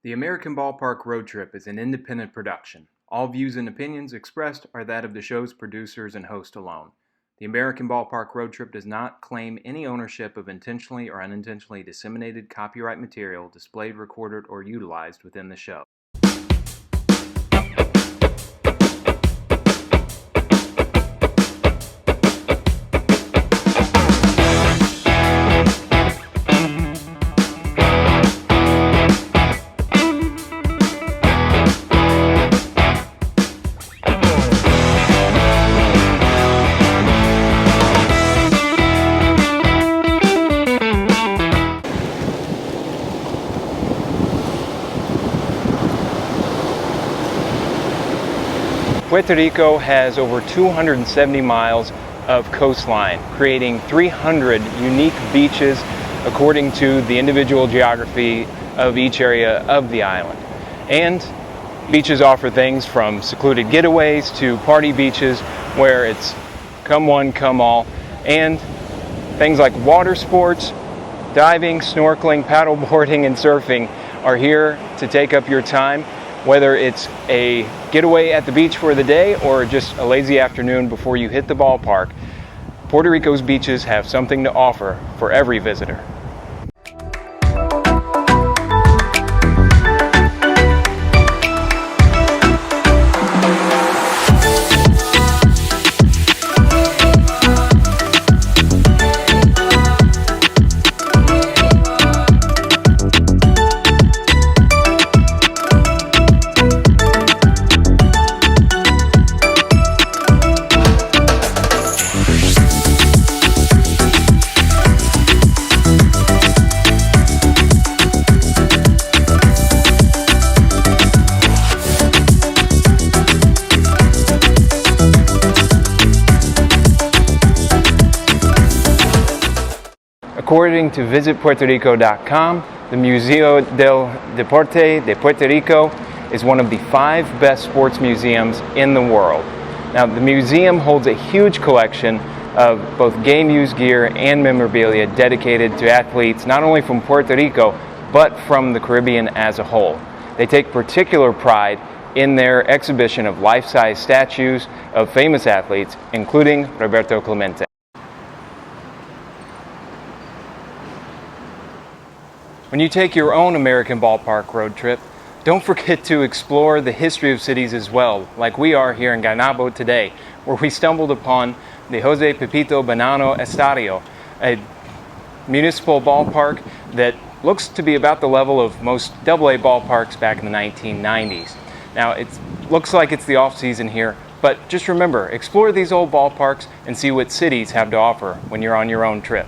The American Ballpark Roadtrip is an independent production. All views and opinions expressed are that of the show's producers and host alone. The American Ballpark Roadtrip does not claim any ownership of intentionally or unintentionally disseminated copyright material displayed, recorded, or utilized within the show. Puerto Rico has over 270 miles of coastline, creating 300 unique beaches according to the individual geography of each area of the island. And beaches offer things from secluded getaways to party beaches where it's come one, come all, and things like water sports, diving, snorkeling, paddleboarding, and surfing are here to take up your time. Whether it's a getaway at the beach for the day or just a lazy afternoon before you hit the ballpark, Puerto Rico's beaches have something to offer for every visitor. According to visitpuertorico.com, the Museo del Deporte de Puerto Rico is one of the 5 best sports museums in the world. Now, the museum holds a huge collection of both game used gear and memorabilia dedicated to athletes not only from Puerto Rico, but from the Caribbean as a whole. They take particular pride in their exhibition of life-size statues of famous athletes, including Roberto Clemente. When you take your own American Ballpark road trip, don't forget to explore the history of cities as well, like we are here in Guaynabo today, where we stumbled upon the Jose Pepito Banano Estadio, a municipal ballpark that looks to be about the level of most AA ballparks back in the 1990s. Now, it looks like it's the off-season here, but just remember, explore these old ballparks and see what cities have to offer when you're on your own trip.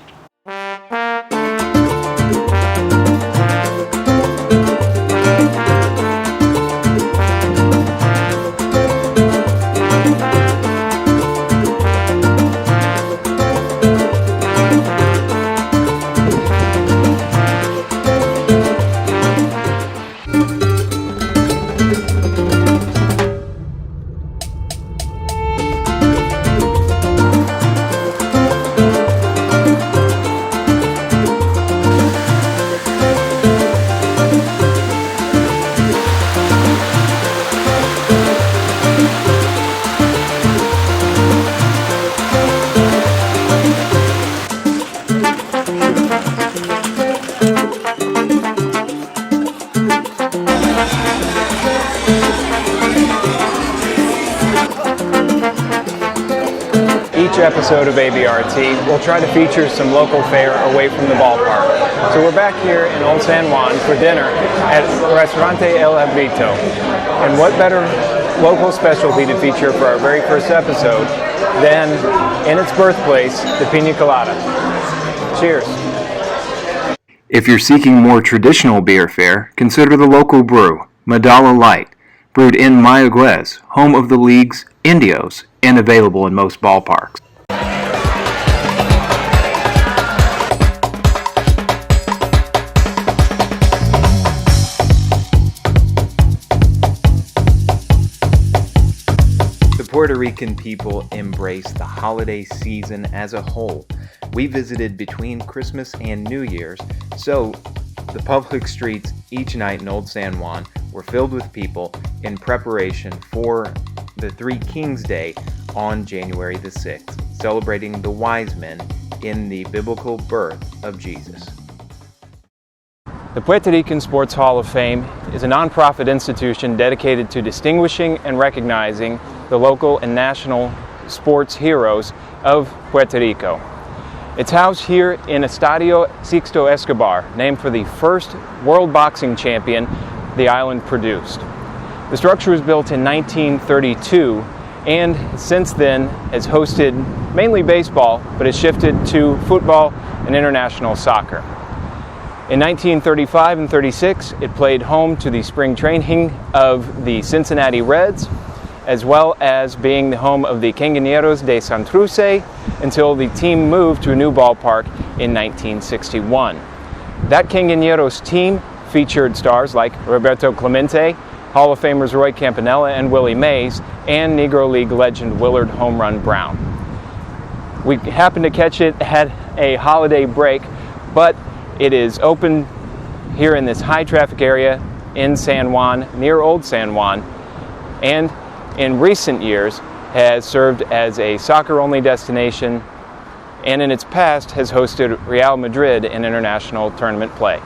Each episode of ABRT will try to feature some local fare away from the ballpark. So we're back here in Old San Juan for dinner at Restaurante El Abrito. And what better local specialty to feature for our very first episode than, in its birthplace, the Piña Colada. Cheers. If you're seeking more traditional beer fare, consider the local brew, Madala Light, brewed in Mayagüez, home of the league's Indios, and available in most ballparks. The Puerto Rican people embrace the holiday season as a whole. We visited between Christmas and New Year's, so The public streets each night in Old San Juan were filled with people in preparation for the Three Kings Day on January the 6th, celebrating the wise men in the biblical birth of Jesus. The Puerto Rican Sports Hall of Fame is a nonprofit institution dedicated to distinguishing and recognizing the local and national sports heroes of Puerto Rico. It's housed here in Estadio Sixto Escobar, named for the first world boxing champion the island produced. The structure was built in 1932 and since then has hosted mainly baseball, but has shifted to football and international soccer. In 1935 and 36, it played home to the spring training of the Cincinnati Reds, as well as being the home of the Gigantes de Santurce until the team moved to a new ballpark in 1961. That Gigantes team featured stars like Roberto Clemente, Hall of Famers Roy Campanella and Willie Mays, and Negro League legend Willard Home Run Brown. We happened to catch it at a holiday break, but it is open here in this high traffic area in San Juan, near Old San Juan, and in recent years has served as a soccer-only destination, and in its past has hosted Real Madrid in international tournament play.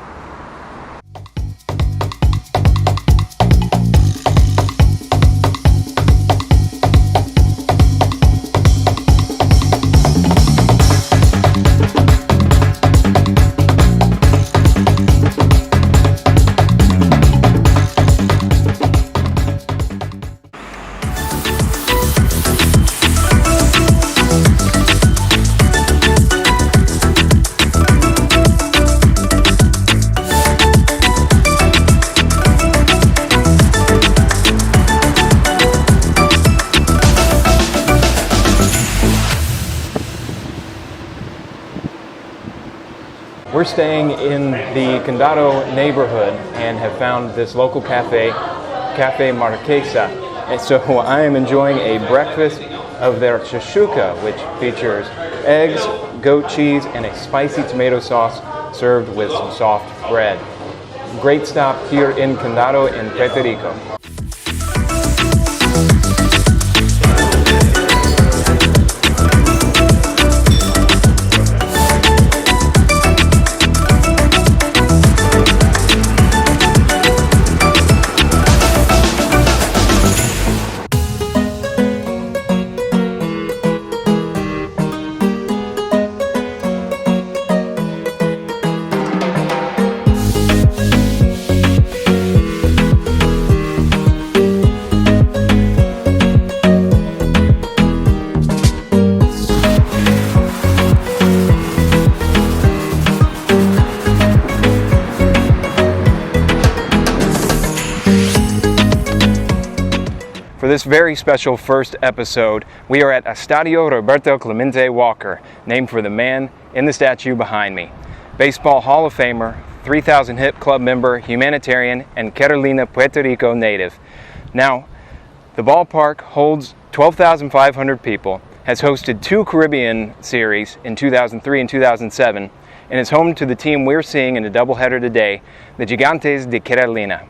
We're staying in the Condado neighborhood and have found this local cafe, Cafe Marquesa. And so I am enjoying a breakfast of their chashuka, which features eggs, goat cheese, and a spicy tomato sauce served with some soft bread. Great stop here in Condado in Puerto Rico. For this very special first episode, we are at Estadio Roberto Clemente Walker, named for the man in the statue behind me. Baseball Hall of Famer, 3,000 hit club member, humanitarian, and Carolina, Puerto Rico native. Now, the ballpark holds 12,500 people, has hosted 2 Caribbean series in 2003 and 2007, and is home to the team we're seeing in a doubleheader today, the Gigantes de Carolina.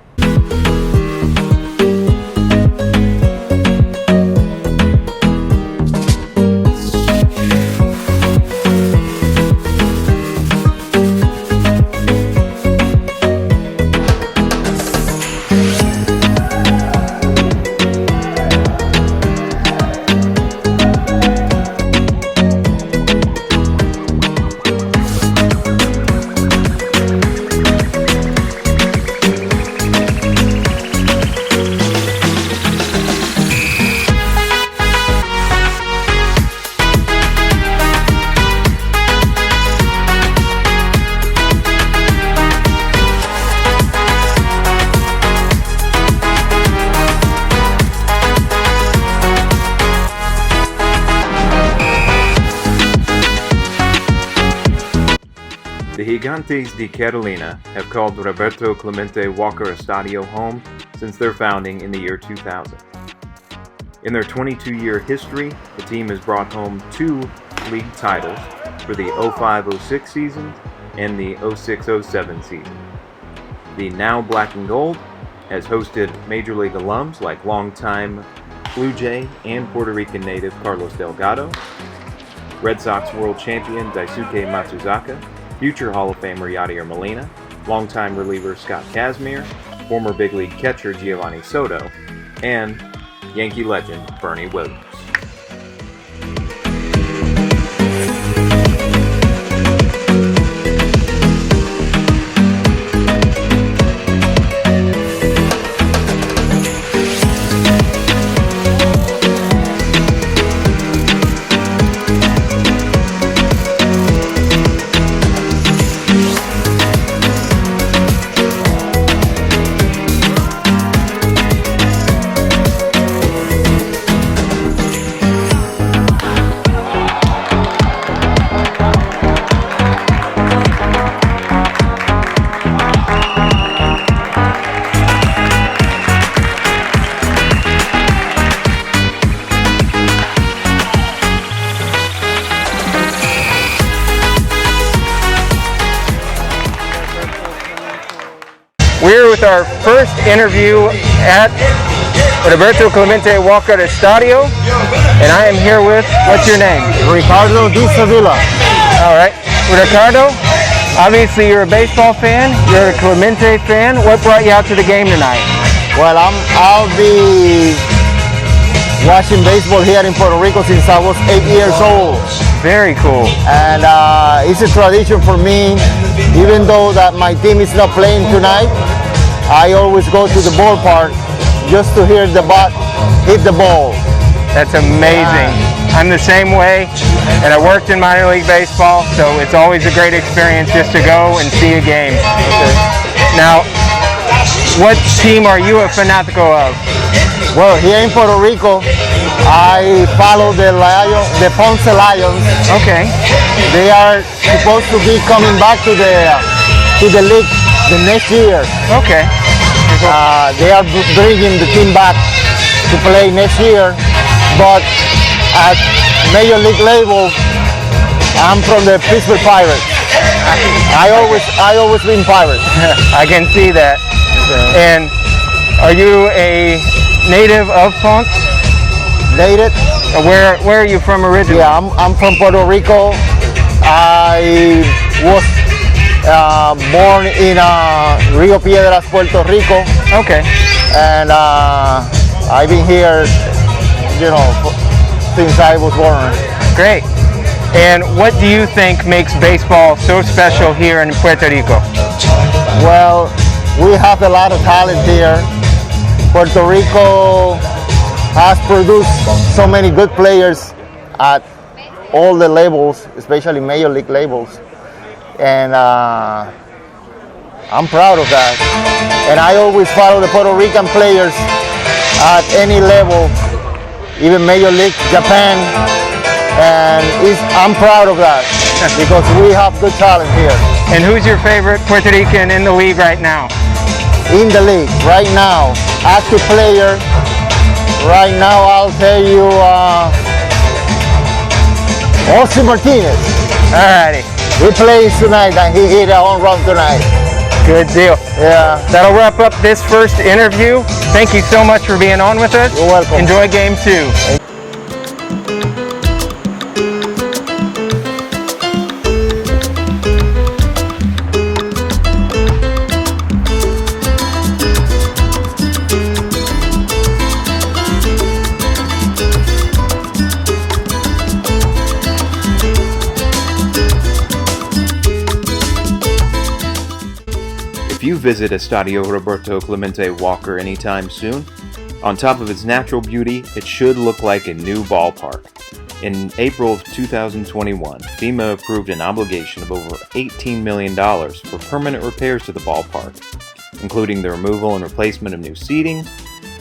The Gigantes de Carolina have called Roberto Clemente Walker Estadio home since their founding in the year 2000. In their 22-year history, the team has brought home 2 league titles for the 05-06 season and the 06-07 season. The now Black and Gold has hosted Major League alums like longtime Blue Jay and Puerto Rican native Carlos Delgado, Red Sox world champion Daisuke Matsuzaka, future Hall of Famer Yadier Molina, longtime reliever Scott Kazmir, former big league catcher Giovanni Soto, and Yankee legend Bernie Williams. We're with our first interview at Roberto Clemente Walker Estadio, and I am here with, what's your name? Ricardo de Sevilla. All right, Ricardo, obviously you're a baseball fan, you're a Clemente fan. What brought you out to the game tonight? Well, I'll be watching baseball here in Puerto Rico since I was 8 years old. Very cool. And it's a tradition for me, even though that my team is not playing tonight, I always go to the ballpark just to hear the bat hit the ball. That's amazing. I'm the same way, and I worked in minor league baseball, so it's always a great experience just to go and see a game. Okay. Now, what team are you a fanatico of? Well, here in Puerto Rico, I follow the Ponce Lions. Okay. They are supposed to be coming back to the league the next year. Okay. They are bringing the team back to play next year, but at Major League level, I'm from the Pittsburgh Pirates. I always been Pirates. I can see that. And are you a native of Ponce? Native? Where are you from originally? Yeah, I'm from Puerto Rico. I was born in Rio Piedras, Puerto Rico. Okay. And I've been here, since I was born. Great. And what do you think makes baseball so special here in Puerto Rico? Well, we have a lot of talent here. Puerto Rico has produced so many good players at all the levels, especially Major League levels. And I'm proud of that. And I always follow the Puerto Rican players at any level, even Major League, Japan. And I'm proud of that because we have good talent here. And who's your favorite Puerto Rican in the league right now? In the league right now, active player. Right now, I'll tell you, Jose Martinez. Alrighty. He plays tonight and he hit a home run tonight. Good deal. Yeah. That'll wrap up this first interview. Thank you so much for being on with us. You're welcome. Enjoy game 2. If you visit Estadio Roberto Clemente Walker anytime soon, on top of its natural beauty, it should look like a new ballpark. In April of 2021, FEMA approved an obligation of over $18 million for permanent repairs to the ballpark, including the removal and replacement of new seating,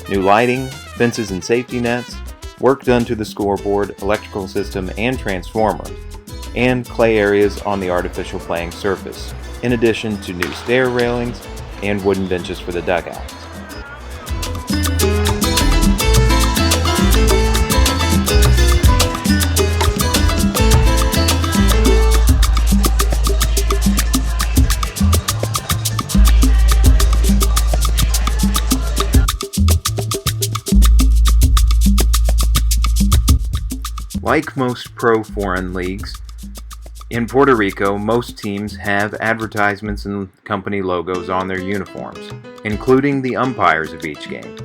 new lighting, fences and safety nets, work done to the scoreboard, electrical system, and transformer, and clay areas on the artificial playing surface, in addition to new stair railings and wooden benches for the dugouts. Like most pro foreign leagues, in Puerto Rico, most teams have advertisements and company logos on their uniforms, including the umpires of each game.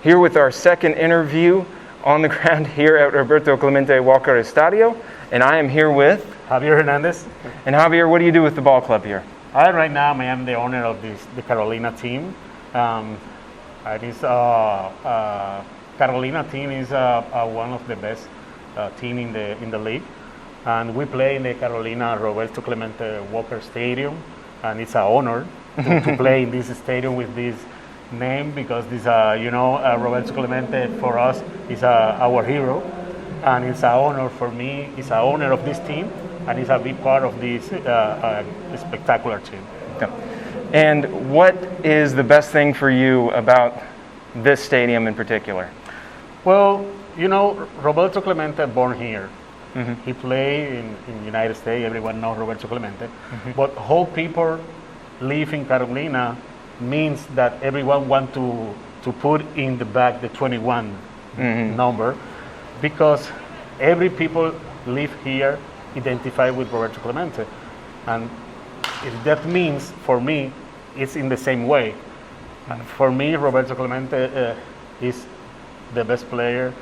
Here with our second interview on the ground here at Roberto Clemente Walker Estadio, and I am here with Javier Hernandez. And Javier, what do you do with the ball club here? Right now, I am the owner of the Carolina team. Carolina team is one of the best team in the league, and we play in the Carolina Roberto Clemente Walker Stadium, and it's an honor to play in this stadium with this name, because this Roberto Clemente for us is our hero, and it's an honor for me. It's an honor of this team, and it's a big part of this spectacular team. Okay. And what is the best thing for you about this stadium in particular? Well, Roberto Clemente born here. Mm-hmm. He played in United States. Everyone knows Roberto Clemente. Mm-hmm. But whole people live in Carolina means that everyone want to put in the back the 21 mm-hmm. number, because every people live here identify with Roberto Clemente, and that means for me it's in the same way. For me, Roberto Clemente is the best player.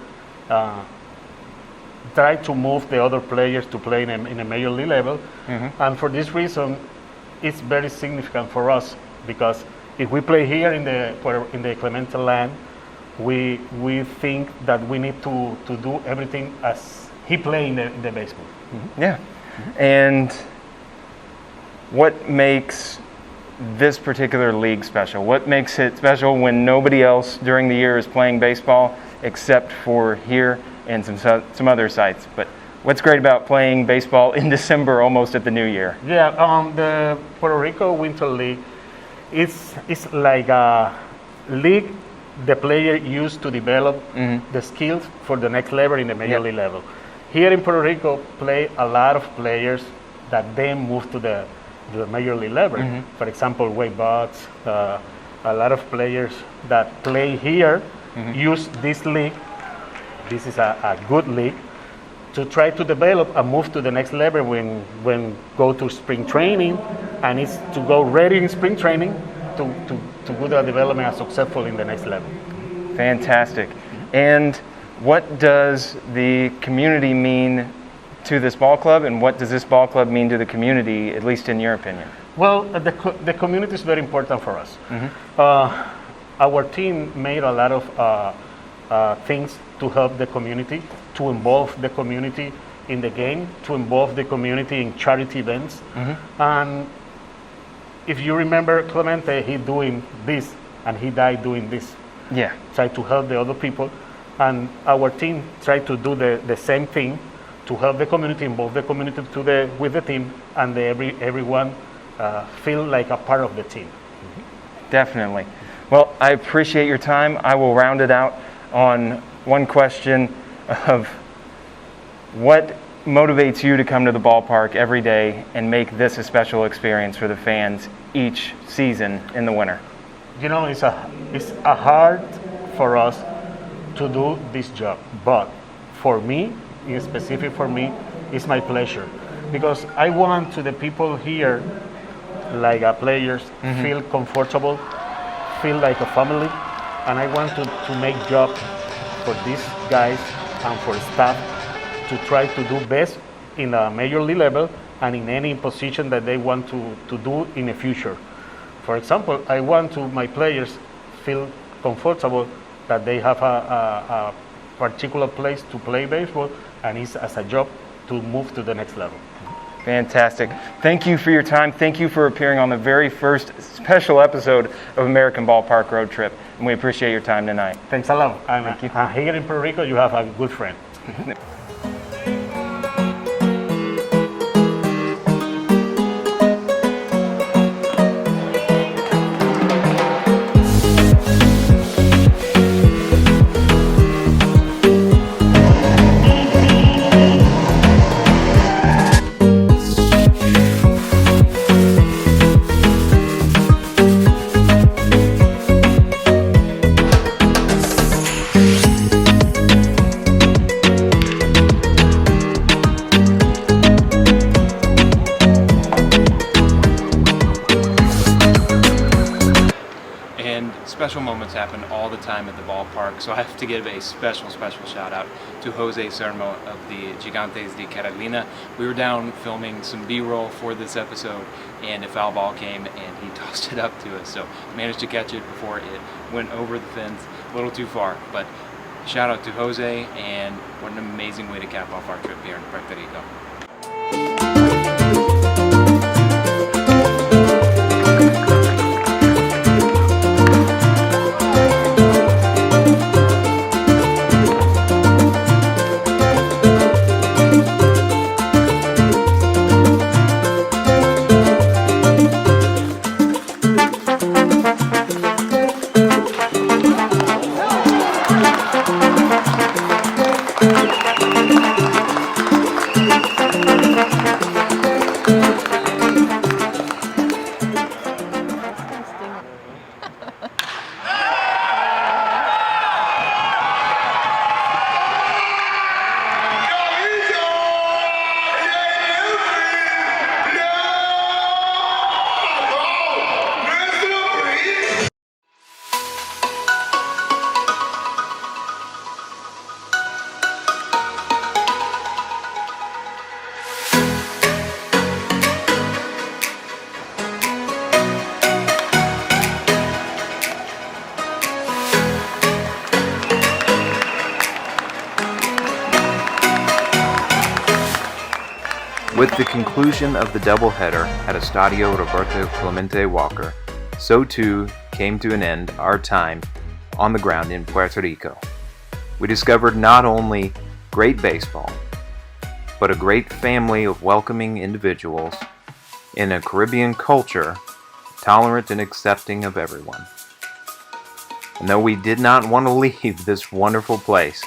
Try to move the other players to play in a major league level, mm-hmm. and for this reason, it's very significant for us, because if we play here in the Clemente land, we think that we need to do everything as he played in the baseball. Mm-hmm. Yeah, mm-hmm. And what makes this particular league special? What makes it special when nobody else during the year is playing baseball except for here and some other sites? But what's great about playing baseball in December, almost at the new year? Yeah, the Puerto Rico Winter League it's like a league the player used to develop mm-hmm. the skills for the next level in the major league level. Here in Puerto Rico, play a lot of players that then move to the major league level. Mm-hmm. For example, Wade Boggs, a lot of players that play here mm-hmm. use this league. This is a good league to try to develop and move to the next level when go to spring training, and it's to go ready in spring training to do the development and successful in the next level. Fantastic. And what does the community mean to this ball club, and what does this ball club mean to the community, at least in your opinion? Well, the community is very important for us. Mm-hmm. Our team made a lot of things to help the community, to involve the community in the game, to involve the community in charity events. Mm-hmm. And if you remember Clemente, he doing this and he died doing this. Yeah. Try to help the other people. And our team tried to do the same thing to help the community, involve the community with the team, and everyone feel like a part of the team. Mm-hmm. Definitely. Well, I appreciate your time. I will round it out on one question of what motivates you to come to the ballpark every day and make this a special experience for the fans each season in the winter? It's a hard for us to do this job, but for me, in specific for me, it's my pleasure, because I want to the people here, like players, mm-hmm. feel comfortable, feel like a family, and I want to make job for these guys and for staff to try to do best in a major league level and in any position that they want to do in the future. For example, I want my players feel comfortable that they have a particular place to play baseball, and it's as a job to move to the next level. Fantastic. Thank you for your time. Thank you for appearing on the very first special episode of American Ballpark Roadtrip, and we appreciate your time tonight. Thanks a lot. Thank you. Here in Puerto Rico, you have a good friend. special moments happen all the time at the ballpark, so I have to give a special shout out to Jose Sermo of the Gigantes de Carolina. We were down filming some B-roll for this episode, and a foul ball came and he tossed it up to us, so managed to catch it before it went over the fence a little too far. But shout out to Jose, and what an amazing way to cap off our trip here in Puerto Rico. With the conclusion of the doubleheader at Estadio Roberto Clemente Walker, so too came to an end our time on the ground in Puerto Rico. We discovered not only great baseball, but a great family of welcoming individuals in a Caribbean culture tolerant and accepting of everyone. And though we did not want to leave this wonderful place,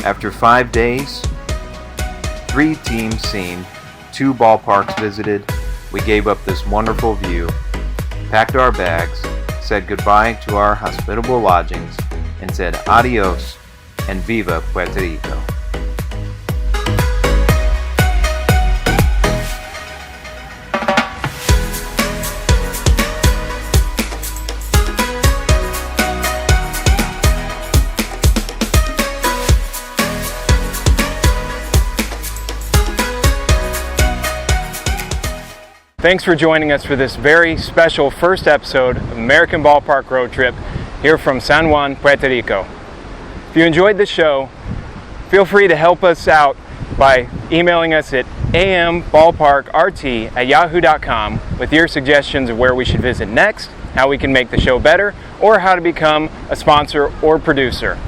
after 5 days, 3 teams seen, 2 ballparks visited, we gave up this wonderful view, packed our bags, said goodbye to our hospitable lodgings, and said adios and viva Puerto Rico. Thanks for joining us for this very special first episode of American Ballpark Road Trip here from San Juan, Puerto Rico. If you enjoyed the show, feel free to help us out by emailing us at amballparkrt@yahoo.com with your suggestions of where we should visit next, how we can make the show better, or how to become a sponsor or producer.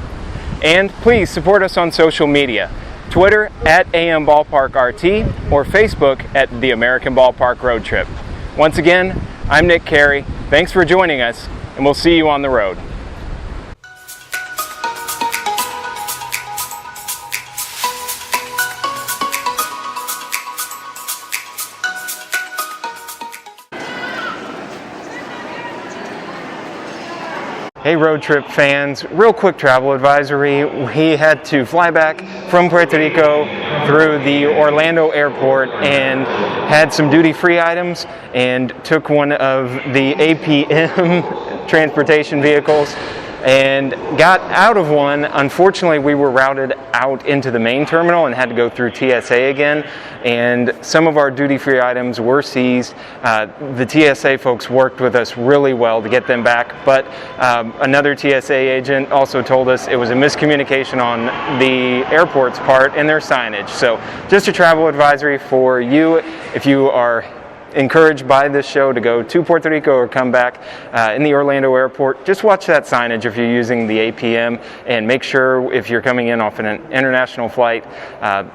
And please support us on social media. Twitter at amballparkrt or Facebook at the American Ballpark Road Trip. Once again, I'm Nick Carey. Thanks for joining us, and we'll see you on the road. Hey Road Trip fans, real quick travel advisory. We had to fly back from Puerto Rico through the Orlando airport and had some duty-free items and took one of the APM transportation vehicles and got out of one. Unfortunately, we were routed out into the main terminal and had to go through TSA again, and some of our duty-free items were seized. The TSA folks worked with us really well to get them back, but another TSA agent also told us it was a miscommunication on the airport's part in their signage. So just a travel advisory for you if you are encouraged by this show to go to Puerto Rico or come back in the Orlando airport. Just watch that signage if you're using the APM, and make sure if you're coming in off an international flight,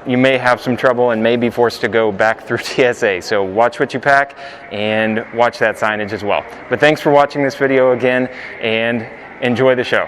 you may have some trouble and may be forced to go back through TSA. So watch what you pack and watch that signage as well. But thanks for watching this video again, and enjoy the show.